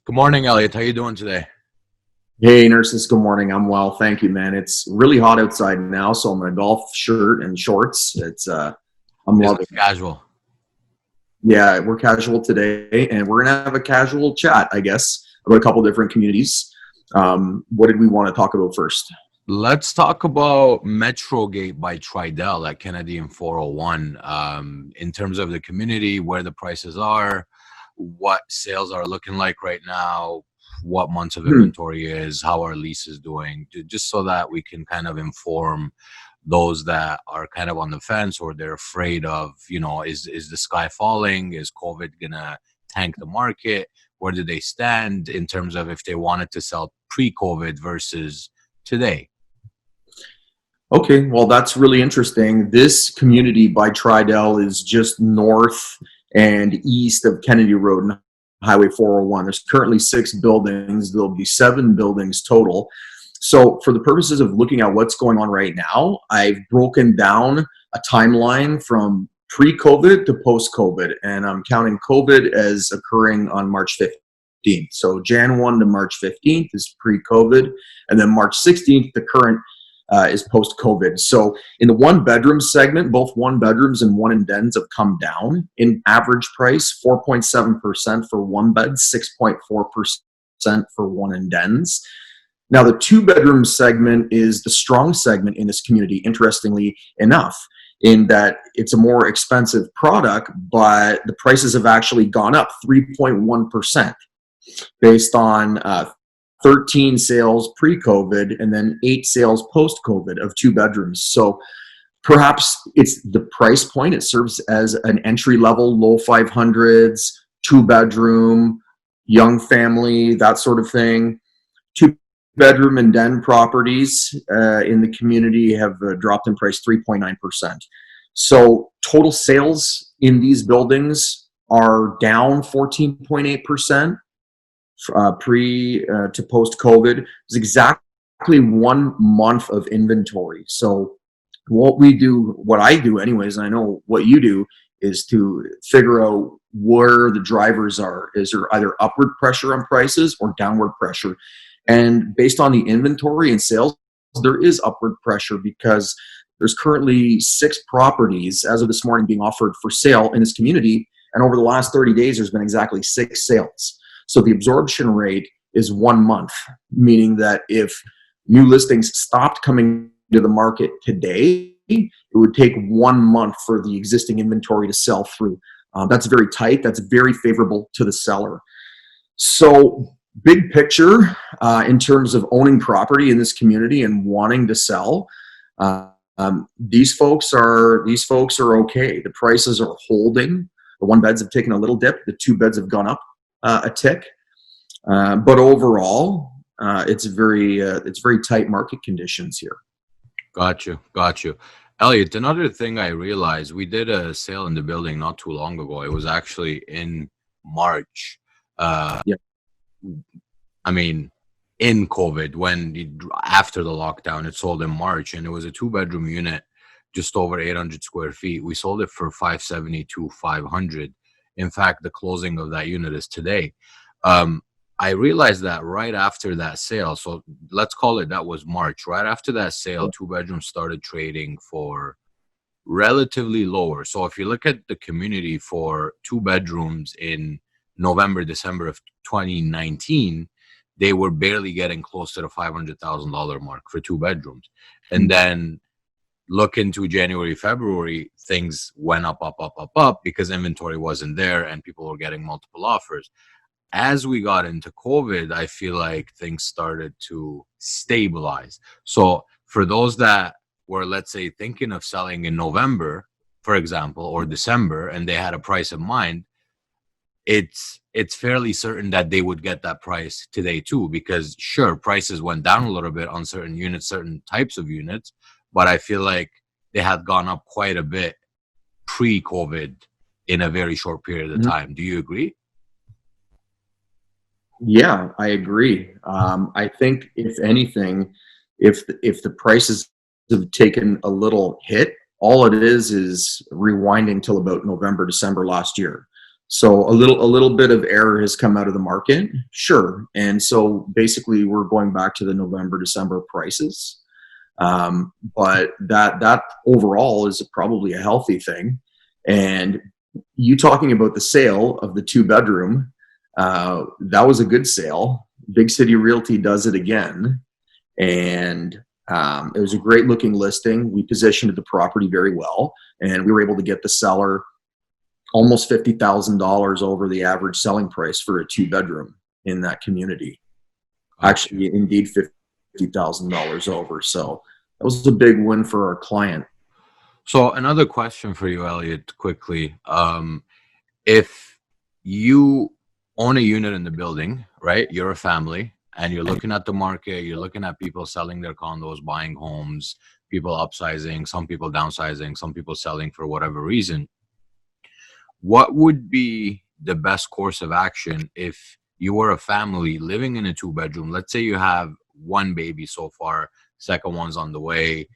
Good morning, Elliot. How you doing today? Hey, Nerses, good morning. I'm well, thank you, man. It's really hot outside now, so I'm in a golf shirt and shorts. I'm loving Business it. casual. Yeah, we're casual today, and we're gonna have a casual chat, I guess, about a couple different communities. What did we want to talk about first? Let's talk about Metrogate by Tridel at Kennedy and 401. In terms of the community, where the prices are, what sales are looking like right now, what months of Hmm. inventory is, how our lease is doing, just so that we can kind of inform those that are kind of on the fence or they're afraid of, is the sky falling? Is COVID gonna tank the market? Where do they stand in terms of if they wanted to sell pre-COVID versus today? Okay, well, that's really interesting. This community by Tridel is just north and east of Kennedy Road and Highway 401. There's currently 6 buildings. There'll be 7 buildings total. So, for the purposes of looking at what's going on right now, I've broken down a timeline from pre COVID to post COVID, and I'm counting COVID as occurring on March 15th. So, Jan 1 to March 15th is pre COVID, and then March 16th, the current is post-COVID. So in the one bedroom segment, both one bedrooms and one and dens have come down in average price, 4.7% for one bed, 6.4% for one and dens. Now the two bedroom segment is the strong segment in this community, interestingly enough, in that it's a more expensive product, but the prices have actually gone up 3.1% based on 13 sales pre-COVID and then 8 sales post-COVID of 2 bedrooms. So perhaps it's the price point. It serves as an entry-level, low 500s, 2 bedroom, young family, that sort of thing. 2 bedroom and den properties in the community have dropped in price 3.9%. So total sales in these buildings are down 14.8%. Pre to post COVID is exactly 1 month of inventory. So what I do anyways, and I know what you do, is to figure out where the drivers are. Is there either upward pressure on prices or downward pressure? And based on the inventory and sales, there is upward pressure because there's currently 6 properties as of this morning being offered for sale in this community. And over the last 30 days, there's been exactly 6 sales. So the absorption rate is 1 month, meaning that if new listings stopped coming to the market today, it would take 1 month for the existing inventory to sell through. That's very tight. That's very favorable to the seller. So big picture in terms of owning property in this community and wanting to sell, these folks are okay. The prices are holding. The one beds have taken a little dip. The 2 beds have gone up a tick, but overall, it's very tight market conditions here. Got you. Elliot, another thing I realized, we did a sale in the building not too long ago. It was actually in March. Yeah. I mean, in COVID, after the lockdown, it sold in March, and it was a 2 bedroom unit, just over 800 square feet. We sold it for 570 to 500. In fact, the closing of that unit is today. I realized that right after that sale, so let's call it that was March, right after that sale, 2 bedrooms started trading for relatively lower. So if you look at the community for 2 bedrooms in November, December of 2019, they were barely getting close to the $500,000 mark for 2 bedrooms. And then look into January, February, things went up because inventory wasn't there and people were getting multiple offers. As we got into COVID, I feel like things started to stabilize. So for those that were, let's say, thinking of selling in November, for example, or December, and they had a price in mind, it's fairly certain that they would get that price today too, because sure, prices went down a little bit on certain units, certain types of units, but I feel like they had gone up quite a bit pre-COVID in a very short period of Mhm. time. Do you agree? Yeah, I agree. I think if anything, if the prices have taken a little hit, all it is rewinding till about November, December last year. So a little bit of error has come out of the market, sure. And so basically, we're going back to the November, December prices. But that overall is probably a healthy thing. And you talking about the sale of the 2-bedroom, that was a good sale. Big City Realty does it again. And it was a great looking listing. We positioned the property very well, and we were able to get the seller almost $50,000 over the average selling price for a 2-bedroom in that community. Actually, indeed, $50,000 over. So that was a big win for our client. So another question for you, Elliot, quickly. If you own a unit in the building, right? You're a family and you're looking at the market, you're looking at people selling their condos, buying homes, people upsizing, some people downsizing, some people selling for whatever reason. What would be the best course of action if you were a family living in a 2-bedroom? Let's say you have one baby so far, second one's on the way,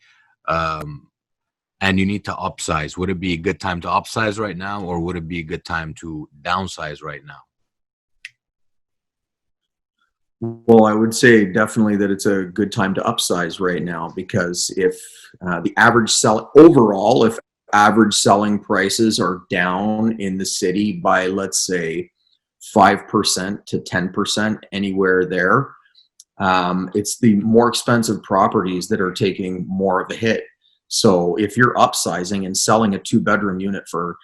and you need to upsize. Would it be a good time to upsize right now, or would it be a good time to downsize right now? Well, I would say definitely that it's a good time to upsize right now, because if the average overall, if average selling prices are down in the city by, let's say, 5% to 10%, anywhere there, it's the more expensive properties that are taking more of a hit. So if you're upsizing and selling a 2-bedroom unit for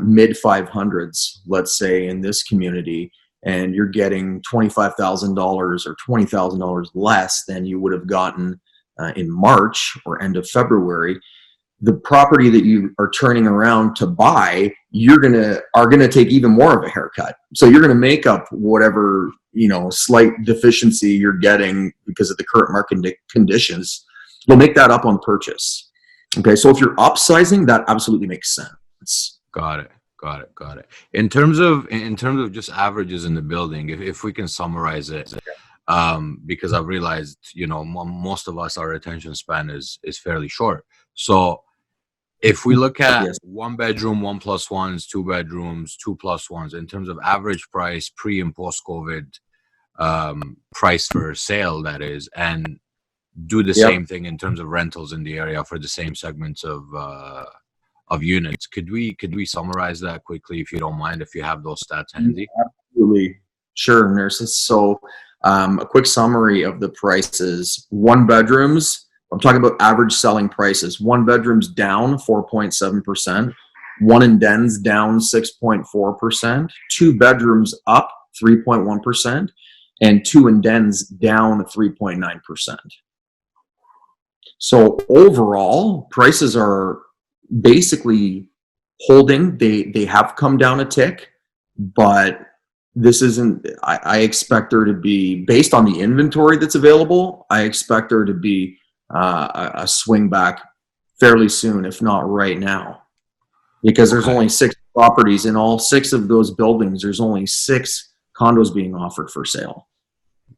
mid 500s, let's say in this community, and you're getting $25,000 or $20,000 less than you would have gotten in March or end of February, the property that you are turning around to buy, are gonna take even more of a haircut. So you're gonna make up whatever, slight deficiency you're getting because of the current market conditions. You'll make that up on purchase. Okay, so if you're upsizing, that absolutely makes sense. Got it. In terms of just averages in the building, if we can summarize it, because I've realized, most of us, our attention span is fairly short. So if we look at 1-bedroom, 1+1s, 2-bedrooms, 2+1s, in terms of average price pre and post COVID, price for sale, that is, and do the same thing in terms of rentals in the area for the same segments of units. Could we summarize that quickly, if you don't mind, if you have those stats handy? Absolutely. Sure, Nerses. So a quick summary of the prices. 1-bedrooms, I'm talking about average selling prices. 1-bedrooms down 4.7%. 1 and dens down 6.4%. 2-bedrooms up 3.1%. And 2 and dens down 3.9%. So overall, prices are basically holding. They have come down a tick, but this isn't, I expect there to be, based on the inventory that's available, I expect there to be a swing back fairly soon, if not right now, because there's only 6 properties in all 6 of those buildings. There's only 6 condos being offered for sale.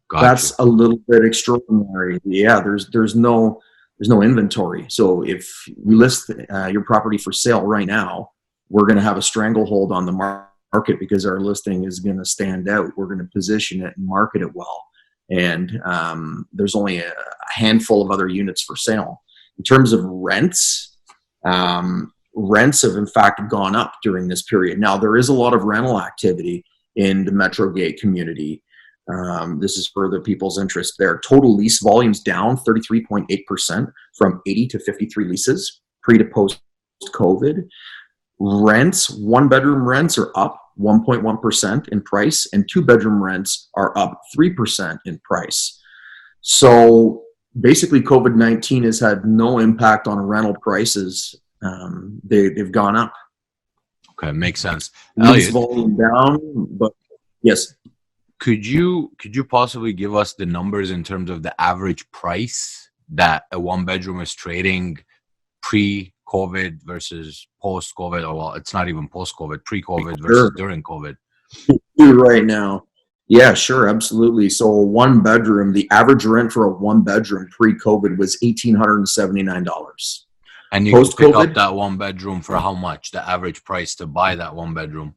Gotcha. That's a little bit extraordinary. Yeah, there's no inventory. So if we list your property for sale right now, we're going to have a stranglehold on the market because our listing is going to stand out. We're going to position it and market it well. And there's only a handful of other units for sale. In terms of rents, rents have in fact gone up during this period. Now, there is a lot of rental activity in the Metrogate community. This is for the people's interest there. Total lease volumes down 33.8% from 80 to 53 leases pre to post COVID. Rents, 1-bedroom rents are up 1.1% in price, and 2-bedroom rents are up 3% in price. So basically, COVID-19 has had no impact on rental prices. They've gone up. Okay, makes sense. Lease volume down, but yes. Could you possibly give us the numbers in terms of the average price that a 1-bedroom is trading pre-COVID versus post-COVID? Or, well, it's not even post-COVID, pre-COVID versus during COVID. Right now. Yeah, sure, absolutely. So a 1-bedroom, the average rent for a 1-bedroom pre-COVID was $1,879. And you can pick up that 1-bedroom for how much? The average price to buy that 1-bedroom?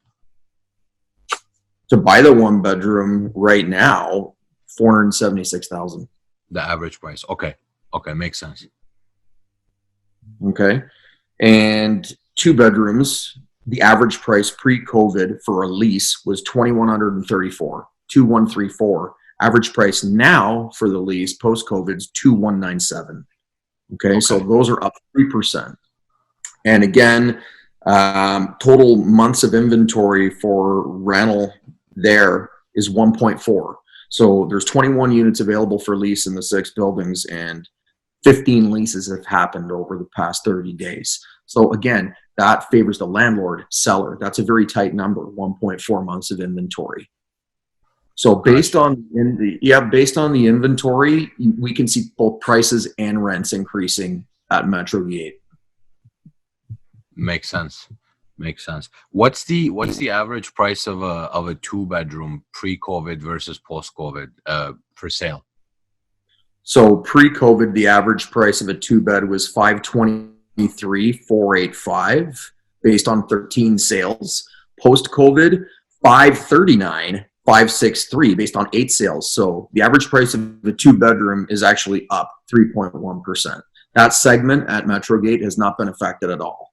To buy the one bedroom right now, 476,000. The average price. Okay. Okay, makes sense. Okay. And two bedrooms, the average price pre-COVID for a lease was 2,134, 2,134. Average price now for the lease post-COVID is 2,197. Okay, so those are up 3%. And again, total months of inventory for rental there is 1.4. So there's 21 units available for lease in the 6 buildings, and 15 leases have happened over the past 30 days. So again, that favors the landlord seller. That's a very tight number, 1.4 months of inventory. So based on the inventory, we can see both prices and rents increasing at Metrogate. Makes sense. Makes sense. What's the average price of a 2-bedroom pre-COVID versus post-COVID for sale? So pre-COVID, the average price of a 2-bed was $523,485 based on 13 sales. Post-COVID, $539,563 based on 8 sales. So the average price of the 2-bedroom is actually up 3.1%. That segment at Metrogate has not been affected at all.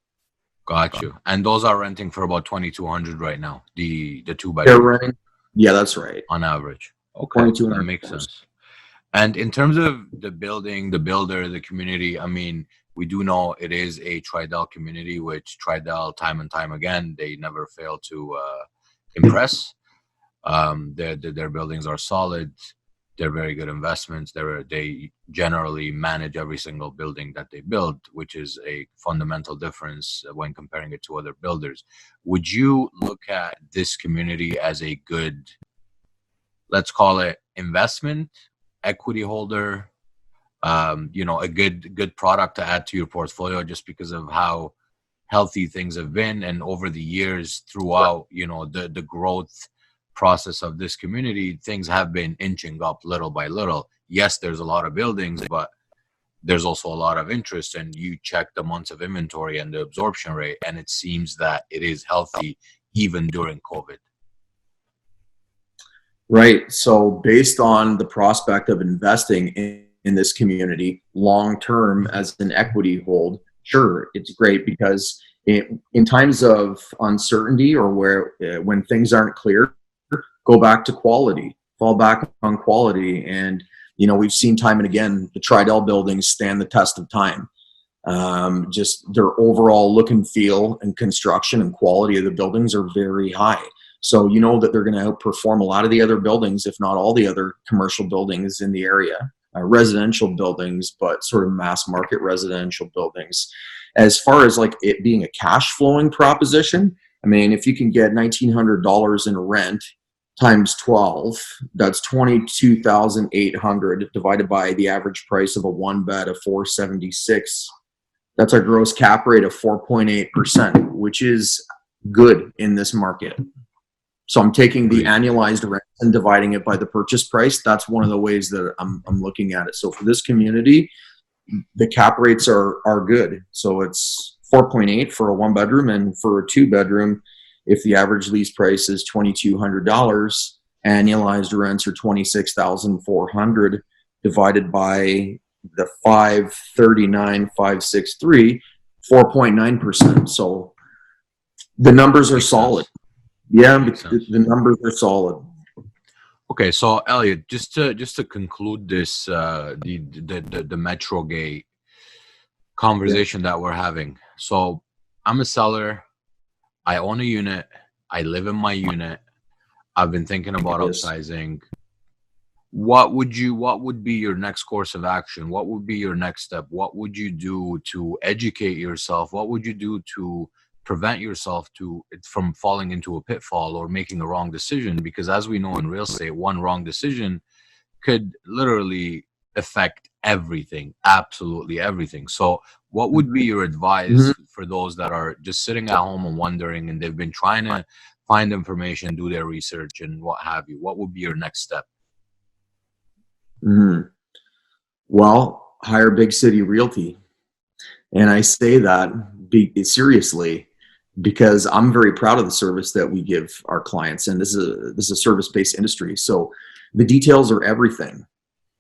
Got you. And those are renting for about $2,200 right now. The 2-bedroom. They're renting. Yeah, that's right. On average. Okay, that makes sense. And in terms of the building, the builder, the community, I mean, we do know it is a Tridel community, which Tridel, time and time again, they never fail to impress. Their buildings are solid. They're very good investments. They generally manage every single building that they build, which is a fundamental difference when comparing it to other builders. Would you look at this community as a good, let's call it investment, equity holder, a good product to add to your portfolio just because of how healthy things have been and over the years throughout, the growth process of this community, things have been inching up little by little. Yes, there's a lot of buildings, but there's also a lot of interest, and you check the months of inventory and the absorption rate, and it seems that it is healthy even during COVID. Right. So based on the prospect of investing in this community long-term as an equity hold, sure, it's great because in times of uncertainty or when things aren't clear, go back to quality, fall back on quality. And, we've seen time and again, the Tridel buildings stand the test of time. Just their overall look and feel and construction and quality of the buildings are very high. So you know that they're going to outperform a lot of the other buildings, if not all the other commercial buildings in the area, residential buildings, but sort of mass market residential buildings. As far as like it being a cash flowing proposition, I mean, if you can get $1,900 in rent times 12, that's $22,800 divided by the average price of a 1-bed of $476. That's a gross cap rate of 4.8%, which is good in this market. So I'm taking the annualized rent and dividing it by the purchase price. That's one of the ways that I'm looking at it. So for this community, the cap rates are good. So it's 4.8 for a 1-bedroom, and for a 2-bedroom, if the average lease price is $2,200, annualized rents are $26,400 divided by the 539,563, 4.9%. So the numbers are solid. Yeah, the numbers are solid. Okay, so Elliott, just to conclude this, the Metrogate conversation that we're having. So I'm a seller. I own a unit. I live in my unit. I've been thinking about upsizing. What would be your next course of action? What would be your next step? What would you do to educate yourself? What would you do to prevent yourself from falling into a pitfall or making a wrong decision? Because as we know in real estate, one wrong decision could literally affect everything, absolutely everything. So what would be your advice for those that are just sitting at home and wondering, and they've been trying to find information, do their research and what have you? What would be your next step? Well, hire Big City Realty. And I say that seriously. because I'm very proud of the service that we give our clients, and this is a service-based industry. So the details are everything.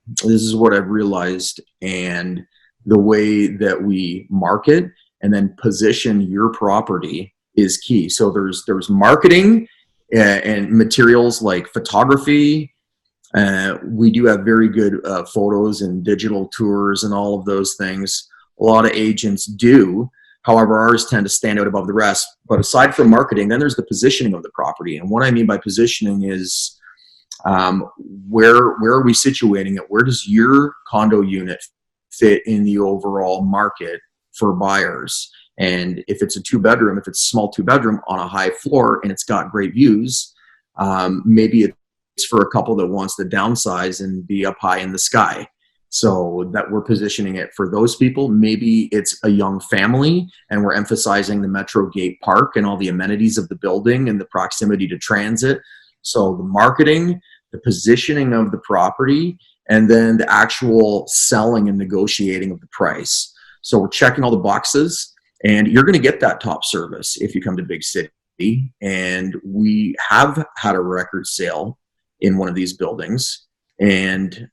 This is what I've realized, and the way that we market and then position your property is key. So there's marketing and materials like photography. We do have very good photos and digital tours and all of those things. A lot of agents do. However, ours tend to stand out above the rest. But aside from marketing, then there's the positioning of the property. And what I mean by positioning is where are we situating it? Where does your condo unit fit in the overall market for buyers? And if it's a 2-bedroom, if it's a small 2-bedroom on a high floor and it's got great views, maybe it's for a couple that wants to downsize and be up high in the sky. So that we're positioning it for those people. Maybe it's a young family and we're emphasizing the Metrogate Park and all the amenities of the building and the proximity to transit. So the marketing, the positioning of the property, and then the actual selling and negotiating of the price. So we're checking all the boxes, and you're going to get that top service if you come to Big City. And we have had a record sale in one of these buildings, and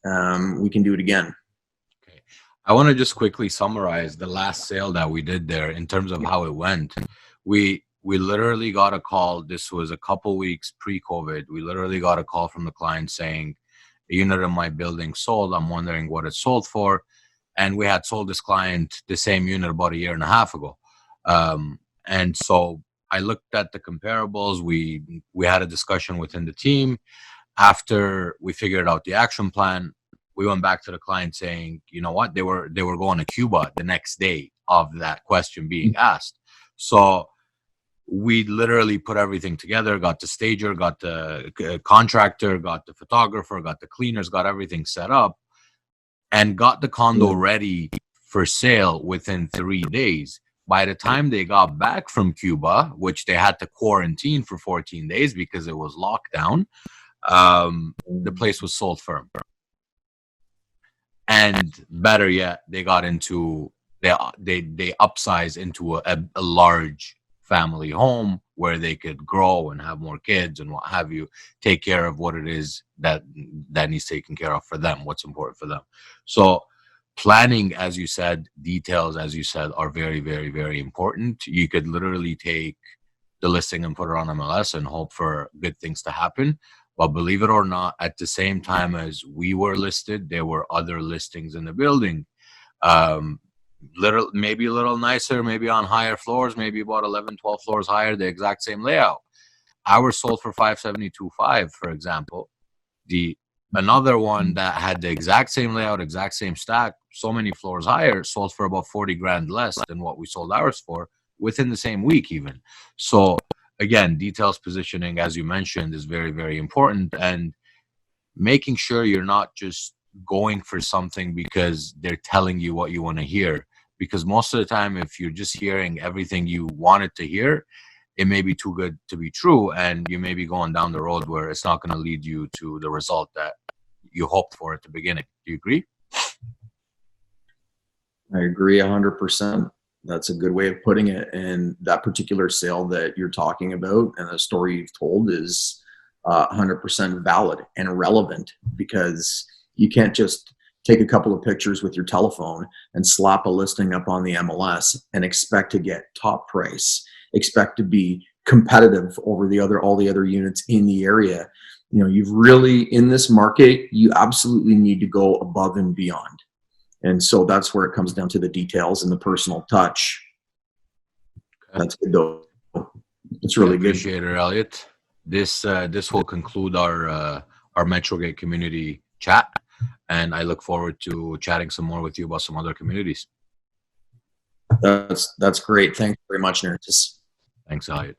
we can do it again. Okay. I want to just quickly summarize the last sale that we did there in terms of how it went. We literally got a call. This was a couple weeks pre-COVID. We literally got a call from the client saying, a unit in my building sold. I'm wondering what it sold for. And we had sold this client the same unit about a year and a half ago. And so I looked at the comparables. We had a discussion within the team. After we figured out the action plan, we went back to the client saying, you know what, they were going to Cuba the next day of that question being asked. So we literally put everything together, got the stager, got the contractor, got the photographer, got the cleaners, got everything set up, and got the condo ready for sale within 3 days. By the time they got back from Cuba, which they had to quarantine for 14 days because it was lockdown, the place was sold firm. And better yet, they got into they upsized into a large family home where they could grow and have more kids and what have you, take care of what it is that needs taken care of for them, what's important for them. So planning, as you said, details, as you said, are very, very, very important. You could literally take the listing and put it on MLS and hope for good things to happen. But believe it or not, at the same time as we were listed, there were other listings in the building. Maybe a little nicer, maybe on higher floors, maybe about 11, 12 floors higher, the exact same layout. Ours sold for $572,500, for example. Another one that had the exact same layout, exact same stack, so many floors higher, sold for about $40,000 less than what we sold ours for within the same week even. So again, details, positioning, as you mentioned, is very, very important, and making sure you're not just going for something because they're telling you what you want to hear. Because most of the time, if you're just hearing everything you wanted to hear, it may be too good to be true, and you may be going down the road where it's not going to lead you to the result that you hoped for at the beginning. Do you agree? I agree 100%. That's a good way of putting it. And that particular sale that you're talking about and the story you've told is 100% valid and relevant, because you can't just take a couple of pictures with your telephone and slap a listing up on the MLS and expect to get top price, expect to be competitive over all the other units in the area. You know, you've really, in this market, you absolutely need to go above and beyond. And so that's where it comes down to the details and the personal touch. Okay. That's good though. It's really good. Appreciate it, Elliott. This will conclude our Metrogate community chat, and I look forward to chatting some more with you about some other communities. That's great. Thanks very much, Nerses. Thanks, Elliott.